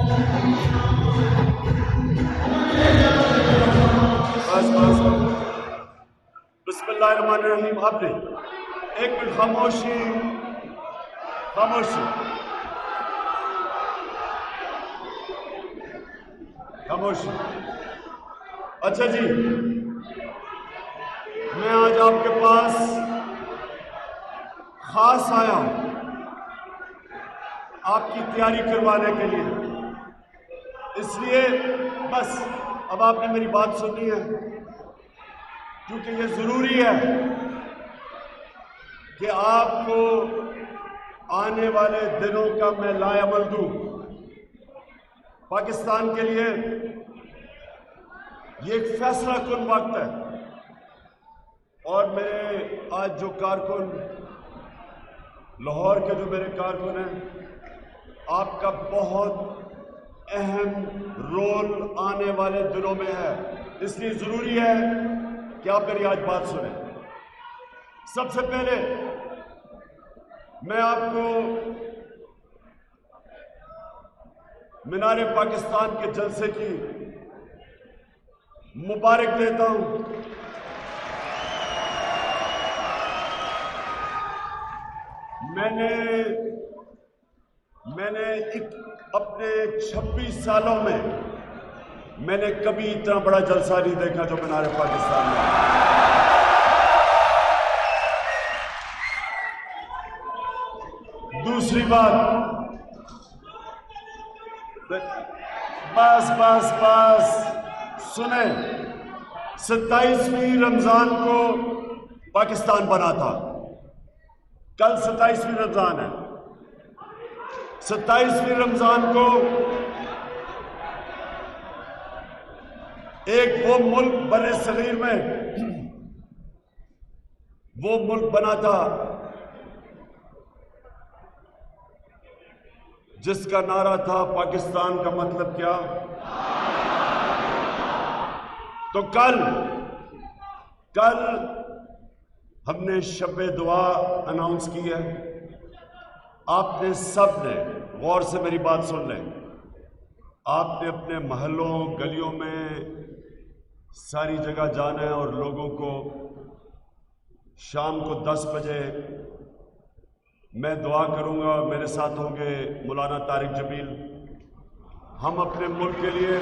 بسم اللہ الرحمن الرحیم. آپ نے ایک منٹ خاموشی خاموشی خاموشی. اچھا جی، میں آج آپ کے پاس خاص آیا ہوں آپ کی تیاری کروانے کے لیے. اس لیے بس اب آپ نے میری بات سننی ہے، کیونکہ یہ ضروری ہے کہ آپ کو آنے والے دنوں کا میں لائحہ دوں. پاکستان کے لیے یہ ایک فیصلہ کن وقت ہے، اور میرے آج جو کارکن لاہور کے جو میرے کارکن ہیں، آپ کا بہت اہم رول آنے والے دنوں میں ہے. اس لیے ضروری ہے کہ آپ میری آج بات سنیں. سب سے پہلے میں آپ کو مینار پاکستان کے جلسے کی مبارک دیتا ہوں. میں نے اپنے 26 سالوں میں نے کبھی اتنا بڑا جلسہ نہیں دیکھا جو مینار پاکستان میں. دوسری بات، بس سنیں. 27ویں رمضان کو پاکستان بنا تھا. کل 27ویں رمضان ہے. 27ویں رمضان کو ایک وہ ملک بر صغیر میں وہ ملک بنا تھا جس کا نعرہ تھا پاکستان کا مطلب کیا. تو کل ہم نے شب دعا اناؤنس کی ہے. آپ نے سب نے غور سے میری بات سن لیں. آپ نے اپنے محلوں گلیوں میں ساری جگہ جانا ہے، اور لوگوں کو شام کو 10 بجے میں دعا کروں گا. میرے ساتھ ہوں گے مولانا طارق جمیل. ہم اپنے ملک کے لیے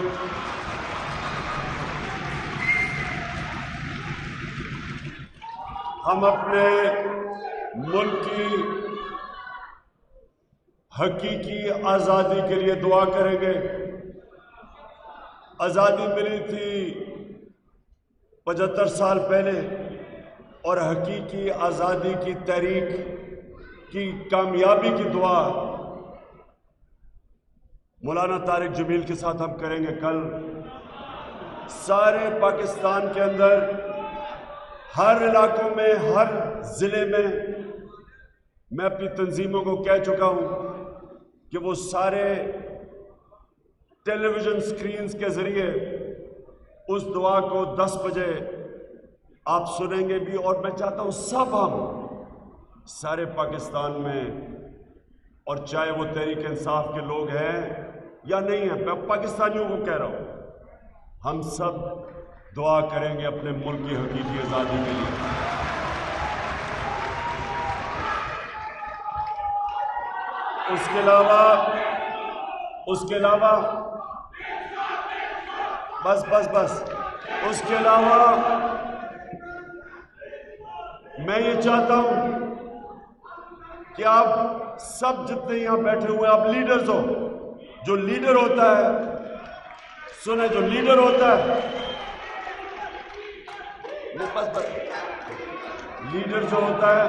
کی حقیقی آزادی کے لیے دعا کریں گے. آزادی ملی تھی 75 سال پہلے، اور حقیقی آزادی کی تحریک کی کامیابی کی دعا مولانا طارق جمیل کے ساتھ ہم کریں گے. کل سارے پاکستان کے اندر ہر علاقوں میں، ہر ضلع میں اپنی تنظیموں کو کہہ چکا ہوں کہ وہ سارے ٹیلی ویژن سکرینز کے ذریعے اس دعا کو 10 بجے آپ سنیں گے بھی. اور میں چاہتا ہوں سب ہم سارے پاکستان میں، اور چاہے وہ تحریک انصاف کے لوگ ہیں یا نہیں ہیں، میں پاکستانیوں کو کہہ رہا ہوں، ہم سب دعا کریں گے اپنے ملک کی حقیقی آزادی کے لیے. اس کے علاوہ بس اس کے علاوہ میں یہ چاہتا ہوں کہ آپ سب جتنے یہاں بیٹھے ہوئے آپ لیڈرز ہو. جو لیڈر ہوتا ہے، سنیں، جو لیڈر ہوتا ہے، لیڈر جو ہوتا ہے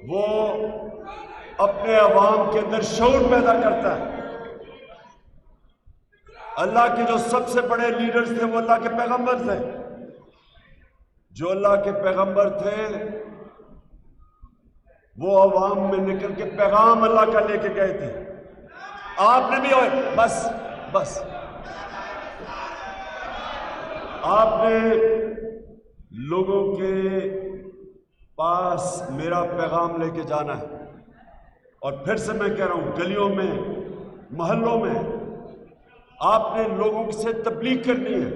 وہ اپنے عوام کے اندر شعور پیدا کرتا ہے. اللہ کے جو سب سے بڑے لیڈرز تھے وہ اللہ کے پیغمبر تھے. جو اللہ کے پیغمبر تھے وہ عوام میں نکل کے پیغام اللہ کا لے کے گئے تھے. آپ نے بھی بس آپ نے لوگوں کے پاس میرا پیغام لے کے جانا ہے. اور پھر سے میں کہہ رہا ہوں، گلیوں میں، محلوں میں آپ نے لوگوں سے تبلیغ کرنی ہے،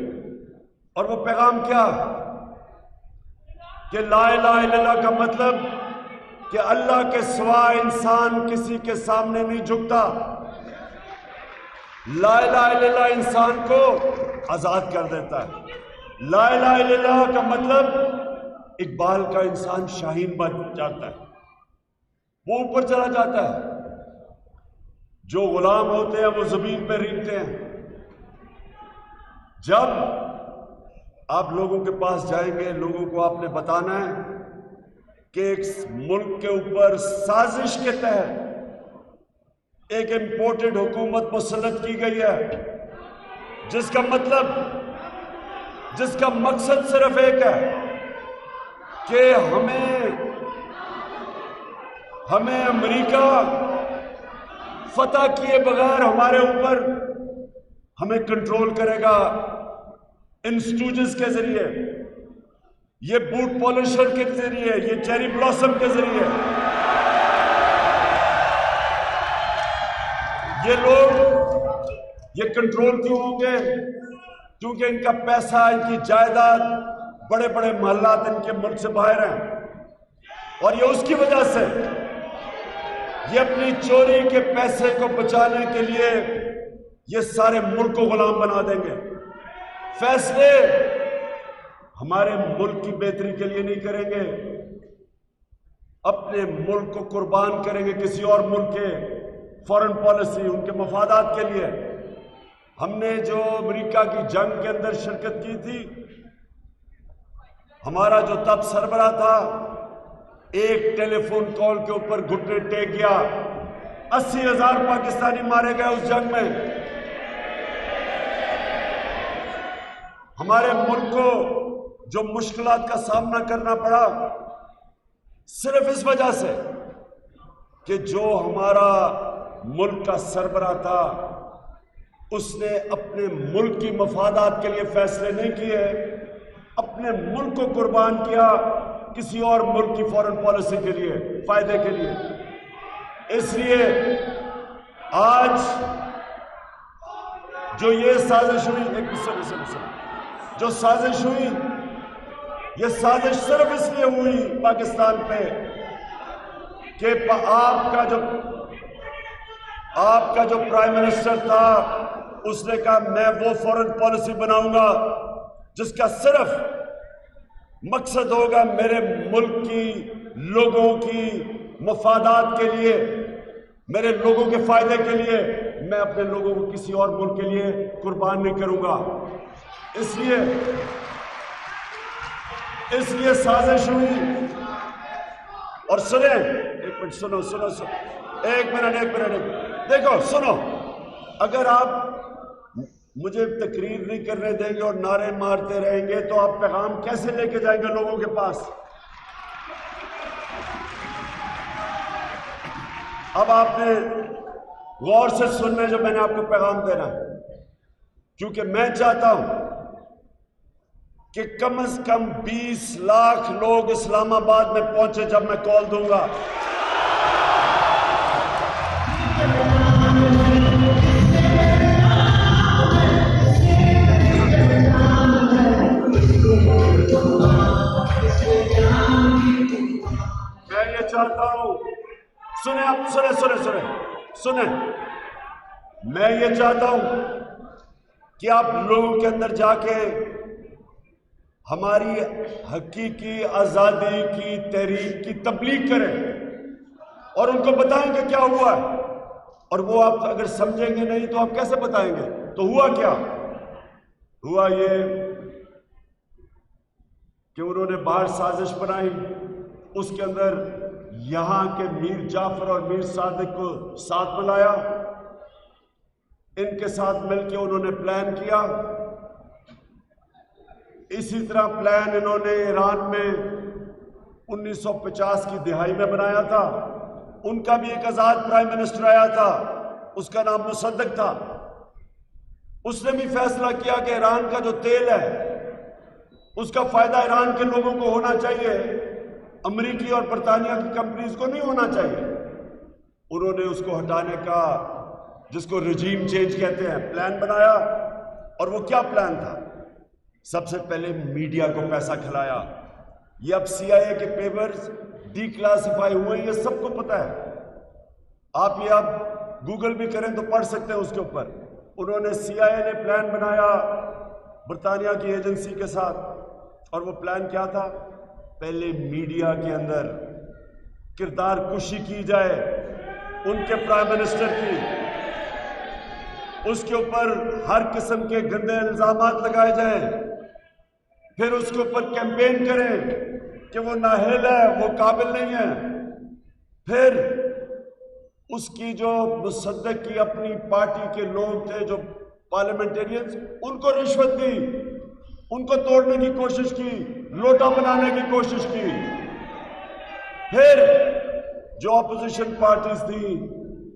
اور وہ پیغام کیا ہے کہ لا الہ الا اللہ کا مطلب کہ اللہ کے سوا انسان کسی کے سامنے نہیں جھکتا۔ لا الہ الا اللہ انسان کو آزاد کر دیتا ہے۔ لا الہ الا اللہ کا مطلب اقبال کا انسان شاہین بن جاتا ہے، وہ اوپر چلا جاتا ہے۔ جو غلام ہوتے ہیں وہ زمین پہ رینگتے ہیں۔ جب آپ لوگوں کے پاس جائیں گے، لوگوں کو آپ نے بتانا ہے کہ ایک ملک کے اوپر سازش کے تحت ایک امپورٹڈ حکومت مسلط کی گئی ہے، جس کا مطلب، جس کا مقصد صرف ایک ہے کہ ہمیں امریکہ فتح کیے بغیر ہمارے اوپر ہمیں کنٹرول کرے گا، انسٹوجز کے ذریعے، یہ بوٹ پالشر کے ذریعے، یہ چیری بلاسم کے ذریعے۔ یہ لوگ یہ کنٹرول کیوں ہوں گے؟ کیونکہ ان کا پیسہ، ان کی جائیداد، بڑے بڑے محلات ان کے ملک سے باہر ہیں، اور یہ اس کی وجہ سے یہ اپنی چوری کے پیسے کو بچانے کے لیے یہ سارے ملک کو غلام بنا دیں گے۔ فیصلے ہمارے ملک کی بہتری کے لیے نہیں کریں گے، اپنے ملک کو قربان کریں گے کسی اور ملک کے فارن پالیسی، ان کے مفادات کے لیے۔ ہم نے جو امریکہ کی جنگ کے اندر شرکت کی تھی، ہمارا جو تب سربراہ تھا، ایک ٹیلی فون کال کے اوپر گھٹنے ٹیک گیا۔ 80,000 پاکستانی مارے گئے اس جنگ میں۔ ہمارے ملک کو جو مشکلات کا سامنا کرنا پڑا، صرف اس وجہ سے کہ جو ہمارا ملک کا سربراہ تھا، اس نے اپنے ملک کی مفادات کے لیے فیصلے نہیں کیے، اپنے ملک کو قربان کیا کسی اور ملک کی فارن پالیسی کے لیے، فائدے کے لیے۔ اس لیے آج جو یہ سازش ہوئی، جو سازش ہوئی، یہ سازش صرف اس لیے ہوئی پاکستان پہ کہ آپ کا جو پرائم منسٹر تھا، اس نے کہا میں وہ فارن پالیسی بناؤں گا جس کا صرف مقصد ہوگا میرے ملک کی لوگوں کی مفادات کے لیے، میرے لوگوں کے فائدے کے لیے۔ میں اپنے لوگوں کو کسی اور ملک کے لیے قربان نہیں کروں گا۔ اس لیے سازش ہوئی۔ اور سنیں، ایک منٹ سنو، ایک منٹ دیکھو، سنو، اگر آپ مجھے تقریر نہیں کرنے دیں گے اور نعرے مارتے رہیں گے تو آپ پیغام کیسے لے کے جائیں گے لوگوں کے پاس؟ اب آپ نے غور سے سننے جو میں نے آپ کو پیغام دینا ہے، کیونکہ میں چاہتا ہوں کہ کم از کم 20 لاکھ لوگ اسلام آباد میں پہنچے جب میں کال دوں گا۔ میں یہ چاہتا ہوں، سنیں آپ، سنیں، میں یہ چاہتا ہوں کہ آپ لوگوں کے اندر جا کے ہماری حقیقی آزادی کی تحریک کی تبلیغ کریں اور ان کو بتائیں کہ کیا ہوا ہے۔ اور وہ آپ اگر سمجھیں گے نہیں تو آپ کیسے بتائیں گے؟ تو ہوا کیا؟ ہوا یہ کہ انہوں نے باہر سازش بنائی، اس کے اندر یہاں کے میر جعفر اور میر صادق کو ساتھ ملایا، ان کے ساتھ مل کے انہوں نے پلان کیا۔ اسی طرح پلان انہوں نے ایران میں 1950 کی دہائی میں بنایا تھا۔ ان کا بھی ایک آزاد پرائم منسٹر آیا تھا، اس کا نام مصدق تھا۔ اس نے بھی فیصلہ کیا کہ ایران کا جو تیل ہے اس کا فائدہ ایران کے لوگوں کو ہونا چاہیے، امریکی اور برطانیہ کی کمپنیز کو نہیں ہونا چاہیے۔ انہوں نے اس کو ہٹانے کا، جس کو رجیم چینج کہتے ہیں، پلان بنایا. اور وہ کیا پلان تھا؟ سب سے پہلے میڈیا کو پیسہ کھلایا. یہ اب سی آئی اے کے پیپرز ڈی کلاسیفائی ہوئے، یہ سب کو پتہ ہے. آپ یہ اب گوگل بھی کریں تو پڑھ سکتے ہیں اس کے اوپر. انہوں نے سی آئی اے نے پلان بنایا برطانیہ کی ایجنسی کے ساتھ. اور وہ پلان کیا تھا؟ پہلے میڈیا کے اندر کردار کشی کی جائے ان کے پرائم منسٹر کی، اس کے اوپر ہر قسم کے گندے الزامات لگائے جائیں، پھر اس کے اوپر کیمپین کریں کہ وہ نااہل ہے، وہ قابل نہیں ہے. پھر اس کی جو مصدق کی اپنی پارٹی کے لوگ تھے، جو پارلیمنٹیرینز، ان کو رشوت دی، ان کو توڑنے کی کوشش کی، لوٹا بنانے کی کوشش کی. پھر جو اپوزیشن پارٹیز تھیں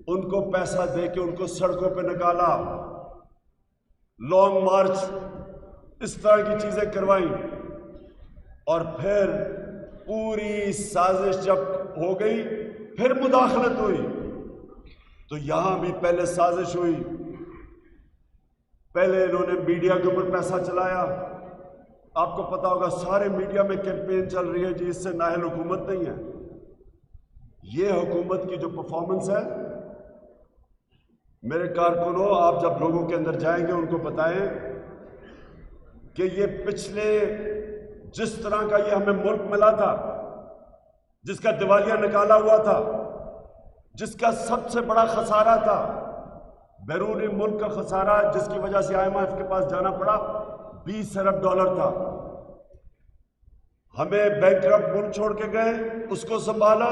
ان کو پیسہ دے کے ان کو سڑکوں پہ نکالا، لانگ مارچ، اس طرح کی چیزیں کروائیں. اور پھر پوری سازش جب ہو گئی، پھر مداخلت ہوئی. تو یہاں بھی پہلے سازش ہوئی، پہلے انہوں نے میڈیا کے اوپر پیسہ چلایا. آپ کو پتا ہوگا سارے میڈیا میں کیمپین چل رہی ہے جی اس سے نااہل حکومت نہیں ہے. یہ حکومت کی جو پرفارمنس ہے، میرے کارکنوں، آپ جب لوگوں کے اندر جائیں گے ان کو بتائیں کہ یہ پچھلے جس طرح کا یہ ہمیں ملک ملا تھا، جس کا دیوالیہ نکالا ہوا تھا، جس کا سب سے بڑا خسارہ تھا، بیرونی ملک کا خسارہ، جس کی وجہ سے آئی ایم ایف کے پاس جانا پڑا، $20 ارب تھا. ہمیں بینکرپٹ ملک چھوڑ کے گئے، اس کو سنبھالا،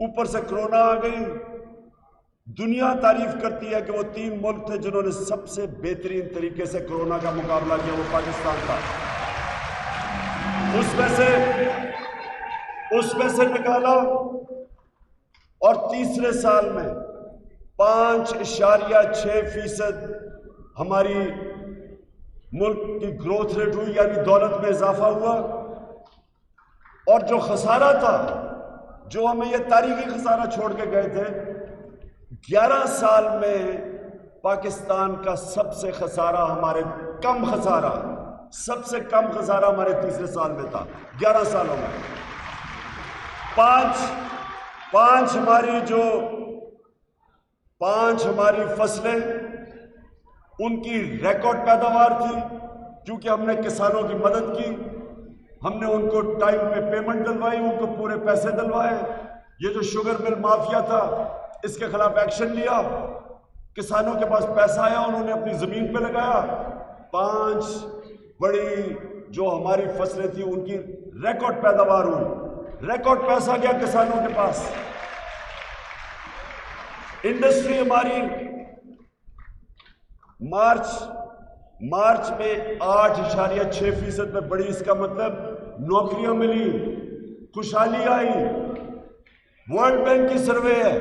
اوپر سے کرونا آ گئی. دنیا تعریف کرتی ہے کہ وہ 3 ملک تھے جنہوں نے سب سے بہترین طریقے سے کرونا کا مقابلہ کیا، وہ پاکستان تھا. اس میں سے نکالا، اور تیسرے سال میں 5.6% ہماری ملک کی گروتھ ریٹ ہوئی، یعنی دولت میں اضافہ ہوا. اور جو خسارہ تھا، جو ہمیں یہ تاریخی خسارہ چھوڑ کے گئے تھے، 11 سال میں پاکستان کا سب سے خسارہ سب سے کم خسارہ ہمارے تیسرے سال میں تھا. 11 سالوں میں پانچ ہماری فصلیں، ان کی ریکارڈ پیداوار تھی، کیونکہ ہم نے کسانوں کی مدد کی، ہم نے ان کو ٹائم پہ پیمنٹ دلوائی، ان کو پورے پیسے دلوائے. یہ جو شوگر مل مافیا تھا، اس کے خلاف ایکشن لیا، کسانوں کے پاس پیسہ آیا، انہوں نے اپنی زمین پہ لگایا. 5 بڑی جو ہماری فصلیں تھیں ان کی ریکارڈ پیداوار ہوئی، ریکارڈ پیسہ گیا کسانوں کے پاس. انڈسٹری ہماری مارچ میں 8.6% میں بڑی. اس کا مطلب نوکریاں ملی، خوشحالی آئی. ورلڈ بینک کی سروے ہے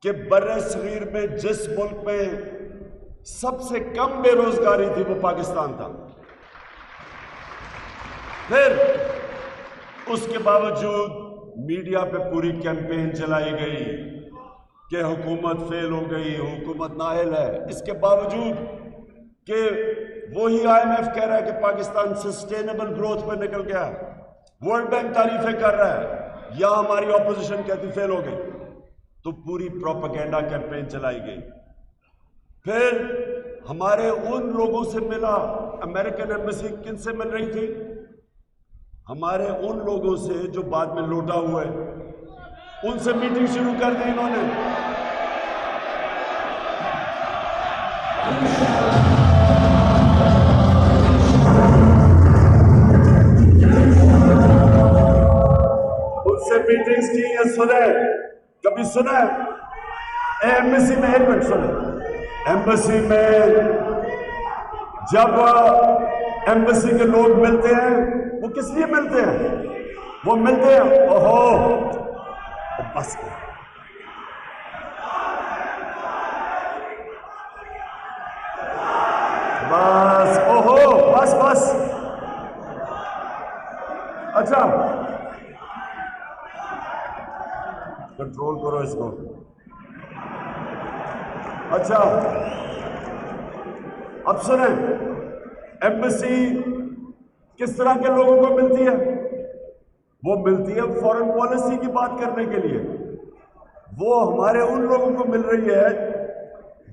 کہ بر صغیر میں جس ملک میں سب سے کم بے روزگاری تھی وہ پاکستان تھا. پھر اس کے باوجود میڈیا پہ پوری کیمپین چلائی گئی کہ حکومت فیل ہو گئی، حکومت نااہل ہے. اس کے باوجود کہ وہی آئی ایم ایف کہہ رہا ہے کہ پاکستان سسٹینیبل گروتھ پہ نکل گیا، ورلڈ بینک تعریفیں کر رہا ہے، یا ہماری اپوزیشن کہتی فیل ہو گئی. تو پوری پروپیگنڈا کیمپین چلائی گئی. پھر ہمارے ان لوگوں سے ملا، امریکن ایمبیسی کن سے مل رہی تھی؟ ہمارے ان لوگوں سے جو بعد میں لوٹا ہوئے، ان سے میٹنگ شروع کر دی انہوں نے. ان سے میٹنگز کی ہیں. سنے کبھی سنا ہے ایمبیسی میں؟ ایک منٹ سنے. ایمبیسی میں جب ایمبیسی کے لوگ ملتے ہیں، وہ کس لیے ملتے ہیں؟ وہ ملتے ہیں بس بس. اچھا کنٹرول کرو اس کو. اچھا اب سنیں, ایمبیسی کس طرح کے لوگوں کو ملتی ہے؟ وہ ملتی ہے فورن پالیسی کی بات کرنے کے لیے. وہ ہمارے ان لوگوں کو مل رہی ہے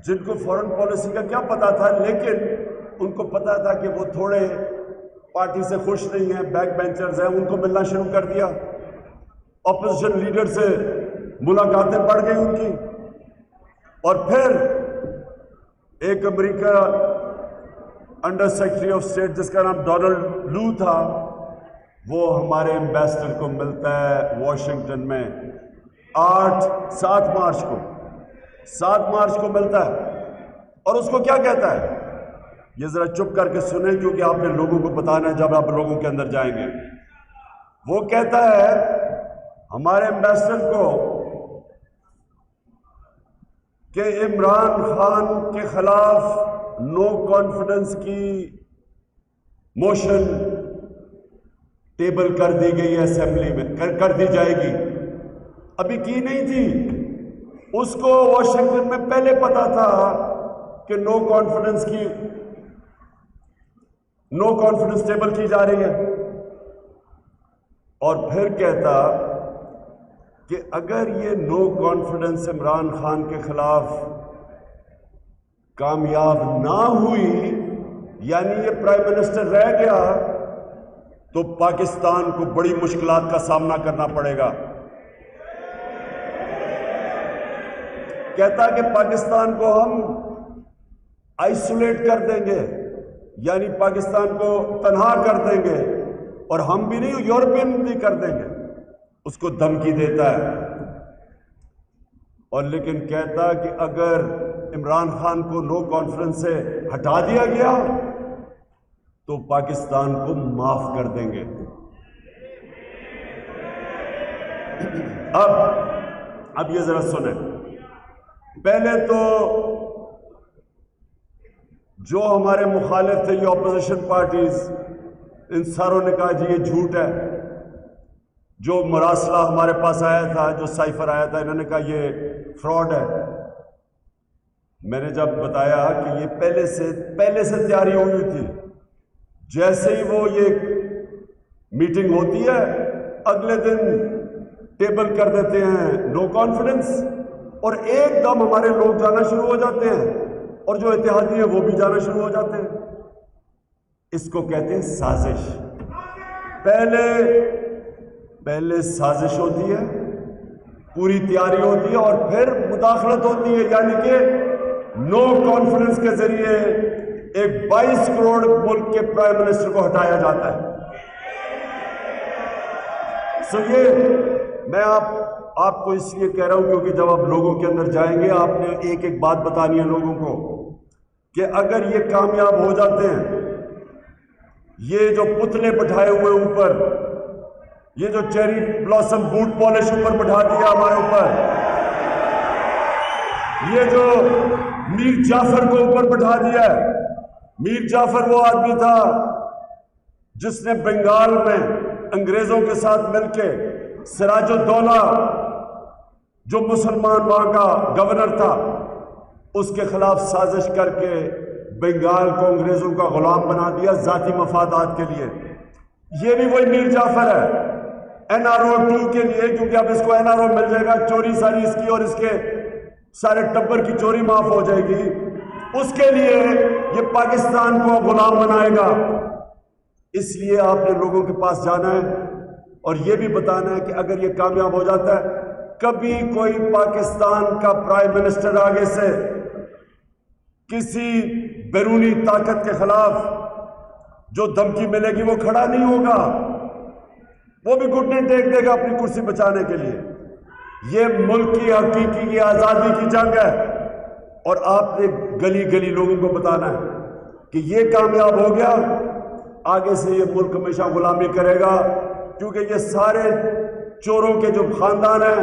جن کو فورن پالیسی کا کیا پتا تھا, لیکن ان کو پتا تھا کہ وہ تھوڑے پارٹی سے خوش نہیں ہیں, بیک بینچرز ہیں, ان کو ملنا شروع کر دیا. اپوزیشن لیڈر سے ملاقاتیں بڑھ گئی ان کی. اور پھر ایک امریکہ انڈر سیکرٹری آف اسٹیٹ جس کا نام ڈونلڈ لو تھا, وہ ہمارے ایمبیسڈر کو ملتا ہے واشنگٹن میں 7 مارچ کو ملتا ہے. اور اس کو کیا کہتا ہے؟ یہ ذرا چپ کر کے سنیں کیونکہ آپ نے لوگوں کو بتانا ہے جب آپ لوگوں کے اندر جائیں گے. وہ کہتا ہے ہمارے ایمبیسڈر کو کہ عمران خان کے خلاف نو کانفیڈنس کی موشن ٹیبل کر دی گئی ہے اسمبلی میں, کر دی جائے گی. ابھی کی نہیں تھی. اس کو واشنگٹن میں پہلے پتا تھا کہ نو کانفیڈنس ٹیبل کی جا رہی ہے. اور پھر کہتا کہ اگر یہ نو کانفیڈنس عمران خان کے خلاف کامیاب نہ ہوئی, یعنی یہ پرائم منسٹر رہ گیا, تو پاکستان کو بڑی مشکلات کا سامنا کرنا پڑے گا. کہتا کہ پاکستان کو ہم آئسولیٹ کر دیں گے, یعنی پاکستان کو تنہا کر دیں گے, اور ہم بھی نہیں, یورپین بھی کر دیں گے. اس کو دھمکی دیتا ہے. اور لیکن کہتا کہ اگر عمران خان کو نو کانفیڈنس سے ہٹا دیا گیا تو پاکستان کو معاف کر دیں گے. اب یہ ذرا سنیں. پہلے تو جو ہمارے مخالف تھے, یہ اپوزیشن پارٹیز, ان ساروں نے کہا جی یہ جھوٹ ہے. جو مراسلہ ہمارے پاس آیا تھا, جو سائفر آیا تھا, انہوں نے کہا یہ فراڈ ہے. میں نے جب بتایا کہ یہ پہلے سے تیاری ہوئی تھی, جیسے ہی وہ یہ میٹنگ ہوتی ہے اگلے دن ٹیبل کر دیتے ہیں نو کانفیڈنس, اور ایک دم ہمارے لوگ جانا شروع ہو جاتے ہیں, اور جو اتحادی ہیں وہ بھی جانا شروع ہو جاتے ہیں. اس کو کہتے ہیں سازش. پہلے سازش ہوتی ہے, پوری تیاری ہوتی ہے, اور پھر مداخلت ہوتی ہے, یعنی کہ نو کانفیڈنس کے ذریعے ایک 22 کروڑ ملک کے پرائم منسٹر کو ہٹایا جاتا ہے. یہ میں آپ کو اس لیے کہہ رہا ہوں کیونکہ جب آپ لوگوں کے اندر جائیں گے, آپ نے ایک بات بتانی ہے لوگوں کو کہ اگر یہ کامیاب ہو جاتے ہیں, یہ جو پتلے بٹھائے ہوئے اوپر, یہ جو چیری بلاسم بوٹ پالش اوپر بٹھا دیا ہمارے اوپر, یہ جو میر جعفر کو اوپر بٹھا دیا ہے. میر جعفر وہ آدمی تھا جس نے بنگال میں انگریزوں کے ساتھ مل کے سراج الدولہ جو مسلمان وہاں کا گورنر تھا, اس کے خلاف سازش کر کے بنگال کو انگریزوں کا غلام بنا دیا ذاتی مفادات کے لیے. یہ بھی وہی میر جعفر ہے NRO 2 کے لیے, کیونکہ اب اس کو NRO مل جائے گا, چوری ساری اس کی اور اس کے سارے ٹبر کی چوری معاف ہو جائے گی. اس کے لیے یہ پاکستان کو غلام بنائے گا. اس لیے آپ نے لوگوں کے پاس جانا ہے اور یہ بھی بتانا ہے کہ اگر یہ کامیاب ہو جاتا ہے, کبھی کوئی پاکستان کا پرائم منسٹر آگے سے کسی بیرونی طاقت کے خلاف جو دھمکی ملے گی وہ کھڑا نہیں ہوگا, وہ بھی گھٹنے ٹیک دے گا اپنی کرسی بچانے کے لیے. یہ ملک کی حقیقی کی آزادی کی جنگ ہے, اور آپ نے گلی گلی لوگوں کو بتانا ہے کہ یہ کامیاب ہو گیا, آگے سے یہ ملک ہمیشہ غلامی کرے گا, کیونکہ یہ سارے چوروں کے جو خاندان ہیں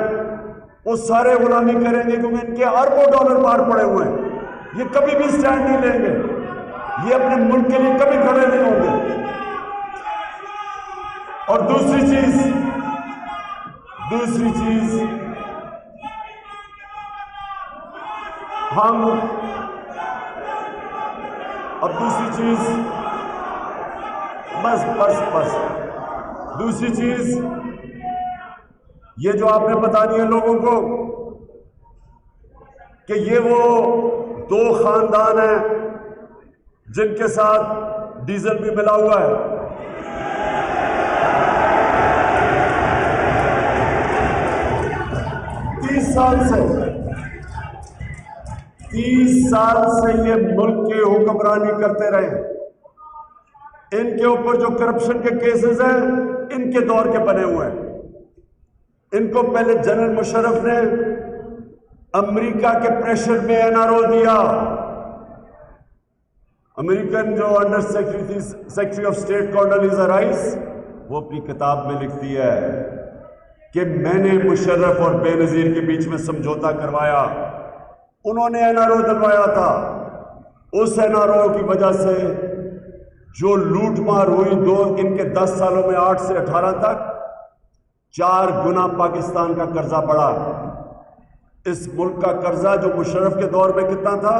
وہ سارے غلامی کریں گے, کیونکہ ان کے اربوں ڈالر باہر پڑے ہوئے ہیں. یہ کبھی بھی سٹینڈ نہیں لیں گے, یہ اپنے ملک کے لیے کبھی کھڑے نہیں ہوں گے. اور دوسری چیز ہم اب دوسری چیز بس دوسری چیز یہ جو آپ نے بتانی ہے لوگوں کو کہ یہ وہ دو خاندان ہیں جن کے ساتھ ڈیزل بھی ملا ہوا ہے. 30 سال سے یہ ملک کی حکمرانی کرتے رہے. ان کے اوپر جو کرپشن کے کیسز ہیں ان کے دور کے بنے ہوئے ہیں. ان کو پہلے جنرل مشرف نے امریکہ کے پریشر میں NRO دیا. امریکن جو under secretary of state Condoleezza Rice وہ اپنی کتاب میں لکھتی ہے کہ میں نے مشرف اور بے نظیر کے بیچ میں سمجھوتا کروایا. انہوں نے NRO دلوایا تھا. اس NRO کی وجہ سے جو لوٹ مار ہوئی ان کے 10 سالوں میں 8 سے 18 تک 4 گنا پاکستان کا قرضہ بڑھا. اس ملک کا قرضہ جو مشرف کے دور میں کتنا تھا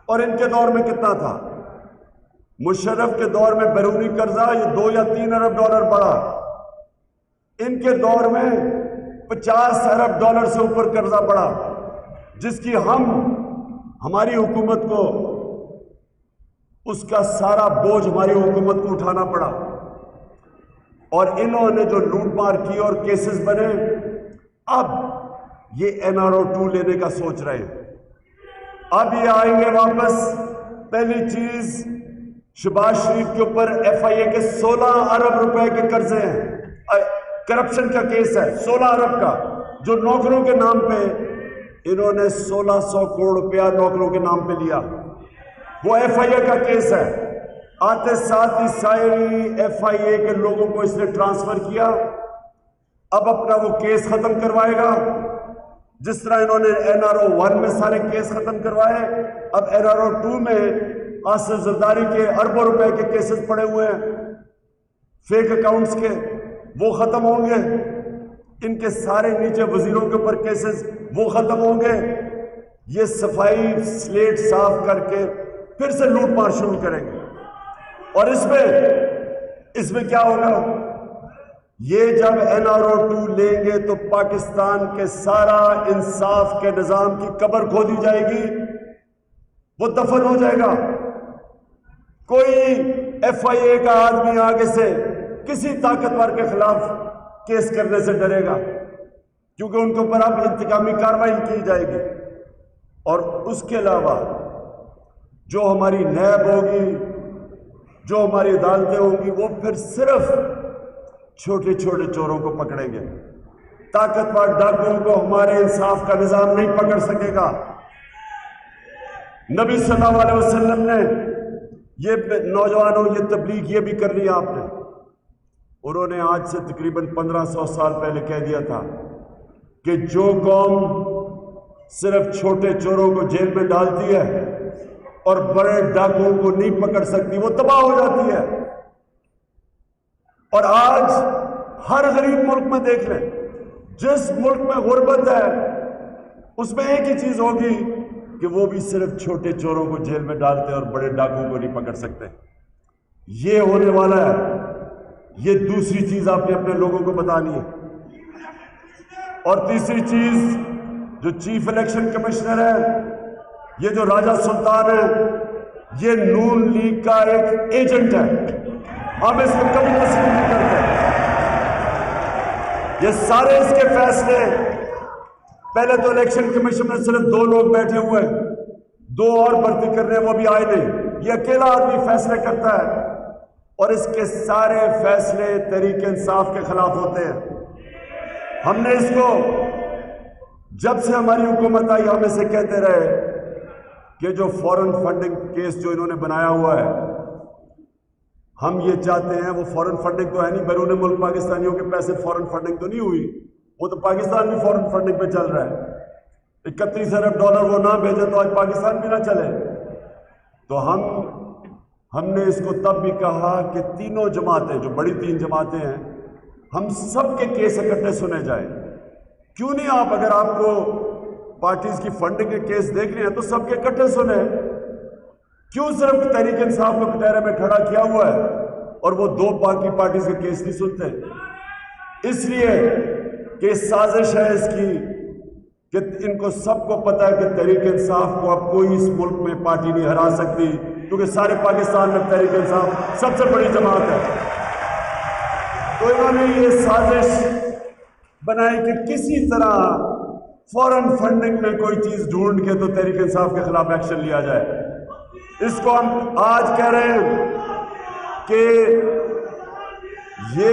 اور ان کے دور میں کتنا تھا؟ مشرف کے دور میں بیرونی قرضہ یہ 2 یا 3 ارب ڈالر بڑھا. ان کے دور میں 50 ارب ڈالر سے اوپر قرضہ بڑھا جس کی ہماری حکومت کو اس کا سارا بوجھ ہماری حکومت کو اٹھانا پڑا. اور انہوں نے جو لوٹ مار کی اور کیسز بنے اب یہ NRO 2 لینے کا سوچ رہے ہیں. اب یہ آئیں گے واپس. پہلی چیز شہباز شریف کے اوپر FIA کے 16 ارب روپے کے قرضے ہیں. کرپشن کا کیس ہے 16 ارب کا جو نوکروں کے نام پہ انہوں نے 1600 کروڑ روپیہ نوکروں کے نام پہ لیا. وہ FIA کا کیس ہے. آتے ساتھ ہی ساری FIA کے لوگوں کو اس نے ٹرانسفر کیا. اب اپنا وہ کیس ختم کروائے گا جس طرح انہوں نے NRO 1 میں سارے کیس ختم کروائے. اب NRO 2 میں آصف زرداری کے اربوں روپے کے کیسز پڑے ہوئے ہیں فیک اکاؤنٹس کے, وہ ختم ہوں گے. ان کے سارے نیچے وزیروں کے اوپر کیسز وہ ختم ہوں گے. یہ صفائی سلیٹ صاف کر کے پھر سے لوٹ مار شروع کریں گے. اور اس میں کیا ہوگا؟ یہ جب NRO 2 لیں گے تو پاکستان کے سارا انصاف کے نظام کی قبر کھودی جائے گی, وہ دفن ہو جائے گا. کوئی FIA کا آدمی آگے سے کسی طاقتور کے خلاف کیس کرنے سے ڈرے گا کیونکہ ان کے اوپر اب انتقامی کارروائی کی جائے گی. اور اس کے علاوہ جو ہماری نیب ہوگی, جو ہماری عدالتیں ہوں گی, وہ پھر صرف چھوٹے چھوٹے چوروں کو پکڑیں گے. طاقتور ڈاکوؤں کو ہمارے انصاف کا نظام نہیں پکڑ سکے گا. نبی صلی اللہ علیہ وسلم نے یہ نوجوانوں یہ تبلیغ یہ بھی کر لیا آپ نے. انہوں نے آج سے تقریباً 1500 سال پہلے کہہ دیا تھا کہ جو قوم صرف چھوٹے چوروں کو جیل میں ڈالتی ہے اور بڑے ڈاکوؤں کو نہیں پکڑ سکتی وہ تباہ ہو جاتی ہے. اور آج ہر غریب ملک میں دیکھ لیں, جس ملک میں غربت ہے اس میں ایک ہی چیز ہوگی کہ وہ بھی صرف چھوٹے چوروں کو جیل میں ڈالتے اور بڑے ڈاکوؤں کو نہیں پکڑ سکتے. یہ ہونے والا ہے. یہ دوسری چیز آپ نے اپنے لوگوں کو بتانی ہے. اور تیسری چیز جو چیف الیکشن کمشنر ہے, یہ جو راجہ سلطان ہے, یہ نون لیگ کا ایک ایجنٹ ہے. ہم اس کو کبھی تسلیم نہیں کرتے. یہ سارے اس کے فیصلے, پہلے تو الیکشن کمیشن میں صرف 2 لوگ بیٹھے ہوئے ہیں, 2 اور بھرتی کر رہے ہیں, وہ بھی آئے نہیں. یہ اکیلا آدمی فیصلے کرتا ہے اور اس کے سارے فیصلے تحریک انصاف کے خلاف ہوتے ہیں. ہم نے اس کو جب سے ہماری حکومت آئی ہم اسے کہتے رہے کہ جو فورن فنڈنگ کیس جو انہوں نے بنایا ہوا ہے, ہم یہ چاہتے ہیں, وہ فورن فنڈنگ تو ہے نہیں, بیرون ملک پاکستانیوں کے پیسے فورن فنڈنگ تو نہیں ہوئی, وہ تو پاکستان بھی فورن فنڈنگ پہ چل رہا ہے. 31 ارب ڈالر وہ نہ بھیجے تو آج پاکستان بھی نہ چلے. تو ہم نے اس کو تب بھی کہا کہ تینوں جماعتیں, جو بڑی 3 جماعتیں ہیں, ہم سب کے کیس اکٹھے سنے جائیں. کیوں نہیں آپ, اگر آپ کو پارٹیز کی فنڈنگ کے کیس دیکھنے ہیں تو سب کے اکٹھے سنے. کیوں صرف تحریک انصاف کو کٹہرے میں کھڑا کیا ہوا ہے اور وہ دو باقی پارٹیز کے کیس نہیں سنتے؟ اس لیے کہ سازش ہے اس کی کہ ان کو سب کو پتا ہے کہ تحریک انصاف کو اب کوئی اس ملک میں پارٹی نہیں ہرا سکتی، کیونکہ سارے پاکستان میں تحریک انصاف سب سے بڑی جماعت ہے. تو انہوں نے یہ سازش بنائی کہ کسی طرح فوراً فنڈنگ میں کوئی چیز ڈھونڈ کے تو تحریک انصاف کے خلاف ایکشن لیا جائے. اس کو ہم آج کہہ رہے ہیں کہ یہ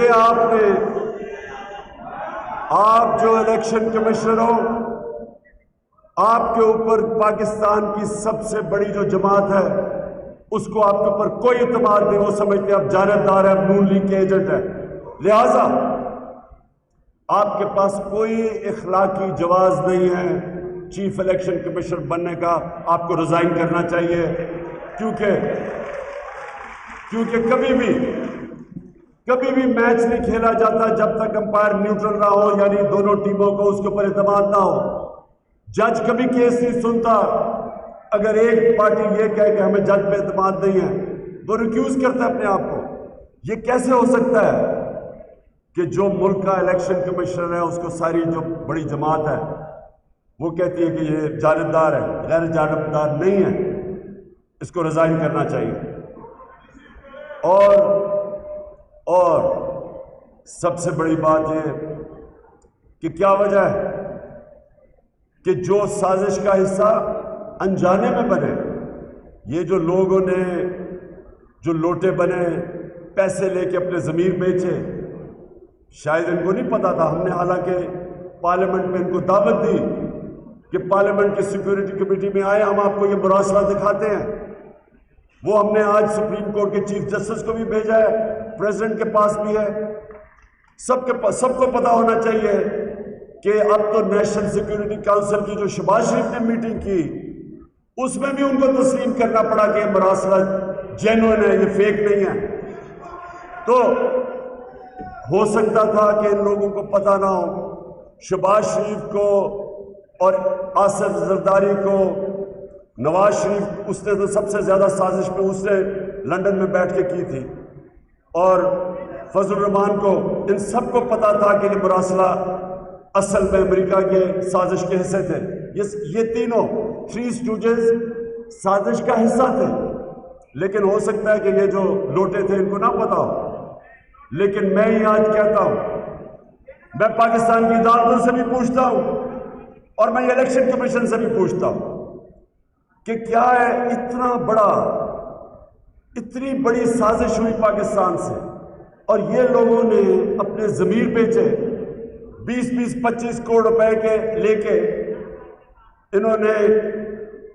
آپ جو الیکشن کمشنر ہو، آپ کے اوپر پاکستان کی سب سے بڑی جو جماعت ہے اس کو آپ کے اوپر کوئی اعتماد نہیں. وہ سمجھتے ہیں آپ جانبدار ہیں، نون لیگ کے ایجنٹ ہیں، لہذا آپ کے پاس کوئی اخلاقی جواز نہیں ہے چیف الیکشن کمشنر بننے کا. آپ کو ریزائن کرنا چاہیے، کیونکہ کبھی بھی میچ نہیں کھیلا جاتا جب تک امپائر نیوٹرل نہ ہو، یعنی دونوں ٹیموں کو اس کے اوپر اعتماد نہ ہو. جج کبھی کیس نہیں سنتا. اگر ایک پارٹی یہ کہے کہ ہمیں جج پہ اعتماد نہیں ہے، وہ ریکیوز کرتا ہے اپنے آپ کو. یہ کیسے ہو سکتا ہے کہ جو ملک کا الیکشن کمشنر ہے اس کو ساری جو بڑی جماعت ہے وہ کہتی ہے کہ یہ جانبدار ہے؟ غیر جانبدار نہیں ہے، اس کو ریزائن کرنا چاہیے. اور سب سے بڑی بات یہ کہ کیا وجہ ہے کہ جو سازش کا حصہ انجانے میں بنے، یہ جو لوگوں نے جو لوٹے بنے، پیسے لے کے اپنے ضمیر بیچے، شاید ان کو نہیں پتا تھا. ہم نے حالانکہ پارلیمنٹ میں ان کو دعوت دی کہ پارلیمنٹ کی سیکیورٹی کمیٹی میں آئے، ہم آپ کو یہ مراسلہ دکھاتے ہیں. وہ ہم نے آج سپریم کورٹ کے چیف جسٹس کو بھی بھیجا ہے، پریزیڈنٹ کے پاس بھی ہے. سب کو پتا ہونا چاہیے کہ اب تو نیشنل سیکیورٹی کونسل کی جو شہباز شریف نے میٹنگ کی اس میں بھی ان کو تسلیم کرنا پڑا کہ یہ مراسلہ جینوئن ہے، یہ فیک نہیں ہے. تو ہو سکتا تھا کہ ان لوگوں کو پتا نہ ہو. شہباز شریف کو اور آصف زرداری کو، نواز شریف، اس نے تو سب سے زیادہ سازش میں اس نے لندن میں بیٹھ کے کی تھی، اور فضل الرحمان کو، ان سب کو پتا تھا کہ یہ مراسلہ اصل میں امریکہ کے سازش کے حصے تھے. یہ تینوں 3 اسٹوجز سازش کا حصہ تھے. لیکن ہو سکتا ہے کہ یہ جو لوٹے تھے ان کو نہ پتا ہو. لیکن میں ہی آج کہتا ہوں، میں پاکستان کی عدالتوں سے بھی پوچھتا ہوں اور میں الیکشن کمیشن سے بھی پوچھتا ہوں کہ کیا ہے اتنی بڑی سازش ہوئی پاکستان سے، اور یہ لوگوں نے اپنے ضمیر بیچے، 20-25 کروڑ روپے کے لے کے انہوں نے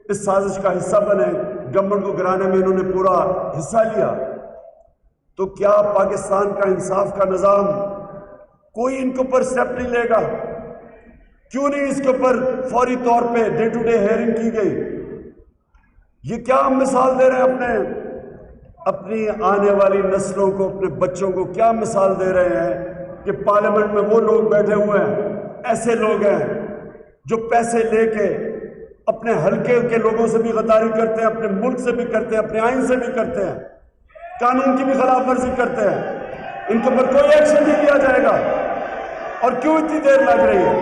اس سازش کا حصہ بنے. گورنمنٹ کو گرانے میں انہوں نے پورا حصہ لیا. تو کیا پاکستان کا انصاف کا نظام کوئی ان کے اوپر سٹیپ نہیں لے گا؟ کیوں نہیں اس کے اوپر فوری طور پہ ڈے ٹو ڈے ہیئرنگ کی گئی؟ یہ کیا ہم مثال دے رہے ہیں اپنی آنے والی نسلوں کو، اپنے بچوں کو کیا مثال دے رہے ہیں کہ پارلیمنٹ میں وہ لوگ بیٹھے ہوئے ہیں، ایسے لوگ ہیں جو پیسے لے کے اپنے حلقے کے لوگوں سے بھی غداری کرتے ہیں، اپنے ملک سے بھی کرتے ہیں، اپنے آئین سے بھی کرتے ہیں، قانون کی بھی خلاف ورزی کرتے ہیں. ان کے اوپر کوئی ایکشن نہیں لیا جائے گا. اور کیوں اتنی دیر لگ رہی ہے؟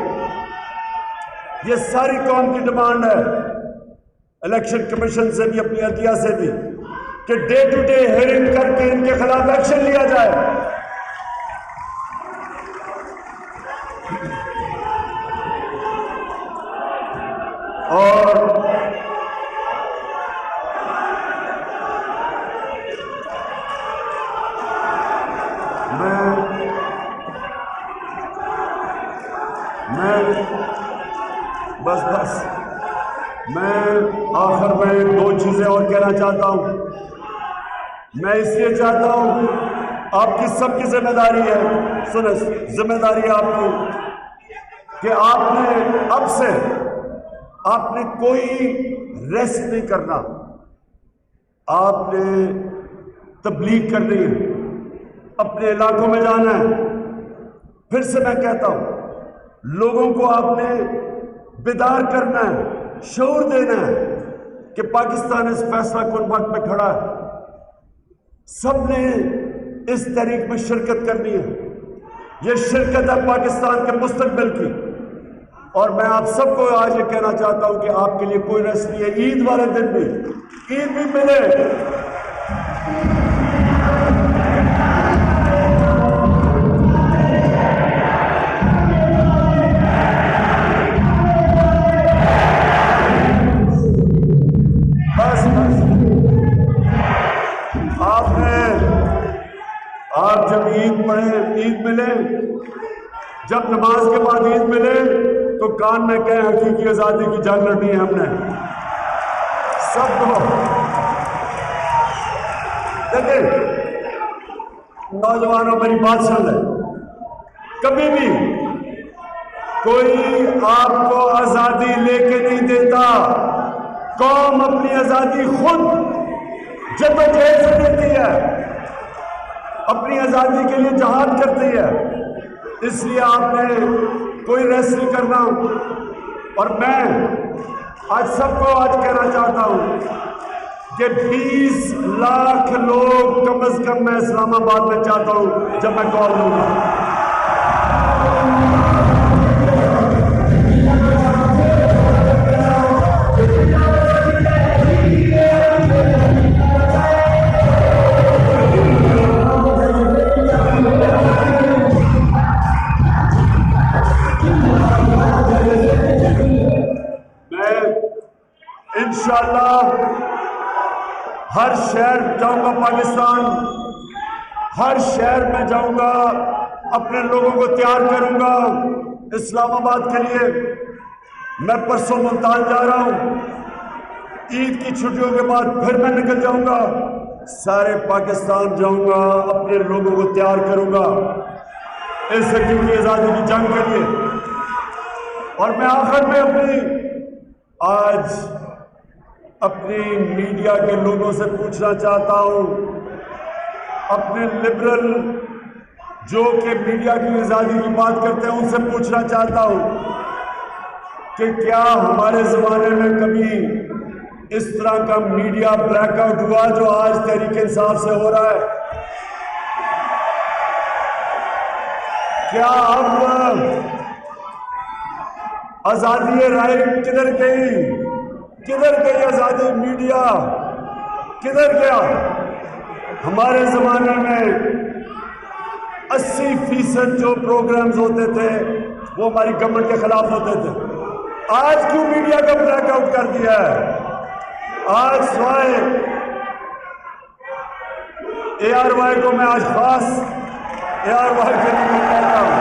یہ ساری قوم کی ڈیمانڈ ہے، الیکشن کمیشن سے بھی، اپنی عدلیہ سے بھی، کہ ڈے ٹو ڈے ہیئرنگ کر کے ان کے خلاف ایکشن لیا جائے. اور میں آخر میں 2 چیزیں اور کہنا چاہتا ہوں. میں اس لیے چاہتا ہوں، آپ کی سب کی ذمہ داری ہے، سنیں، ذمہ داری ہے آپ کی کہ آپ نے کوئی ریسٹ نہیں کرنا. آپ نے تبلیغ کرنی ہے، اپنے علاقوں میں جانا ہے. پھر سے میں کہتا ہوں، لوگوں کو آپ نے بیدار کرنا ہے، شعور دینا ہے کہ پاکستان اس فیصلہ کن وقت میں کھڑا ہے، سب نے اس تحریک میں شرکت کرنی ہے۔ یہ شرکت ہے پاکستان کے مستقبل کی، اور میں آپ سب کو آج یہ کہنا چاہتا ہوں کہ آپ کے لیے کوئی ریسٹ نہیں ہے۔ عید والے دن بھی عید بھی ملے، آپ جب عید پڑھیں، عید ملے، جب نماز کے بعد عید ملے تو کان میں کہیں حقیقی آزادی کی جنگ لڑنی ہے ہم نے سب کو۔ دیکھیں نوجوانوں، میری بات سن لیں، کبھی بھی کوئی آپ کو آزادی لے کے نہیں دیتا، قوم اپنی آزادی خود جدوجہد سے دیتی ہے، اپنی آزادی کے لیے جہاد کرتی ہے۔ اس لیے آپ نے کوئی ریسٹ نہیں کرنا، اور میں آج سب کو آج کہنا چاہتا ہوں کہ 20 لاکھ لوگ کم از کم میں اسلام آباد میں چاہتا ہوں جب میں کال دوں گا۔ انشاءاللہ ہر شہر جاؤں گا، پاکستان ہر شہر میں جاؤں گا، اپنے لوگوں کو تیار کروں گا اسلام آباد کے لیے۔ میں پرسوں ملتان جا رہا ہوں، عید کی چھٹیوں کے بعد پھر میں نکل جاؤں گا، سارے پاکستان جاؤں گا، اپنے لوگوں کو تیار کروں گا اس حقیقی آزادی کی جنگ کے لیے۔ اور میں آخر میں اپنی میڈیا کے لوگوں سے پوچھنا چاہتا ہوں، اپنے لبرل جو کہ میڈیا کی آزادی کی بات کرتے ہیں ان سے پوچھنا چاہتا ہوں کہ کیا ہمارے زمانے میں کبھی اس طرح کا میڈیا بلیک آؤٹ ہوا جو آج تحریک انصاف سے ہو رہا ہے؟ کیا اب آزادی رائے کدھر گئی؟ کدھر گئی آزادی میڈیا؟ کدھر گیا؟ ہمارے زمانے میں 80% جو پروگرامز ہوتے تھے وہ ہماری گورنمنٹ کے خلاف ہوتے تھے۔ آج کیوں میڈیا کا بلیک آؤٹ کر دیا ہے؟ آج سوائے ARY کو میں آج خاص ARY کے لیے کہتا ہوں،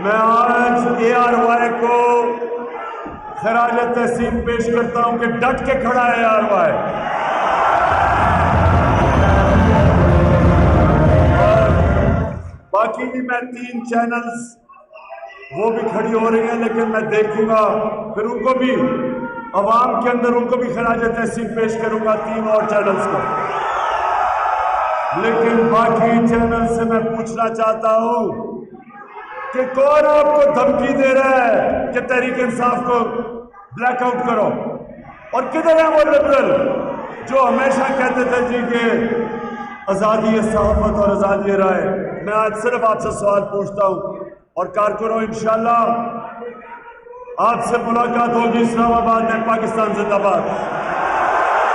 میں آج ARY کو خراج تحسین پیش کرتا ہوں کہ ڈٹ کے کھڑا ہے ARY، اور باقی بھی میں 3 چینلز وہ بھی کھڑی ہو رہی ہیں، لیکن میں دیکھوں گا پھر ان کو بھی عوام کے اندر ان کو بھی خراج تحسین پیش کروں گا 3 اور چینلز کو۔ لیکن باقی چینل سے میں پوچھنا چاہتا ہوں کہ کون آپ کو دھمکی دے رہا ہے کہ تحریک انصاف کو بلیک آؤٹ کرو؟ اور کدھر ہیں وہ لبرل جو ہمیشہ کہتے تھے جی کہ آزادی صحافت اور آزادی رائے؟ میں آج صرف آپ سے سوال پوچھتا ہوں، اور کارکنوں انشاءاللہ آپ سے ملاقات ہوگی اسلام آباد میں۔ پاکستان زندہ باد۔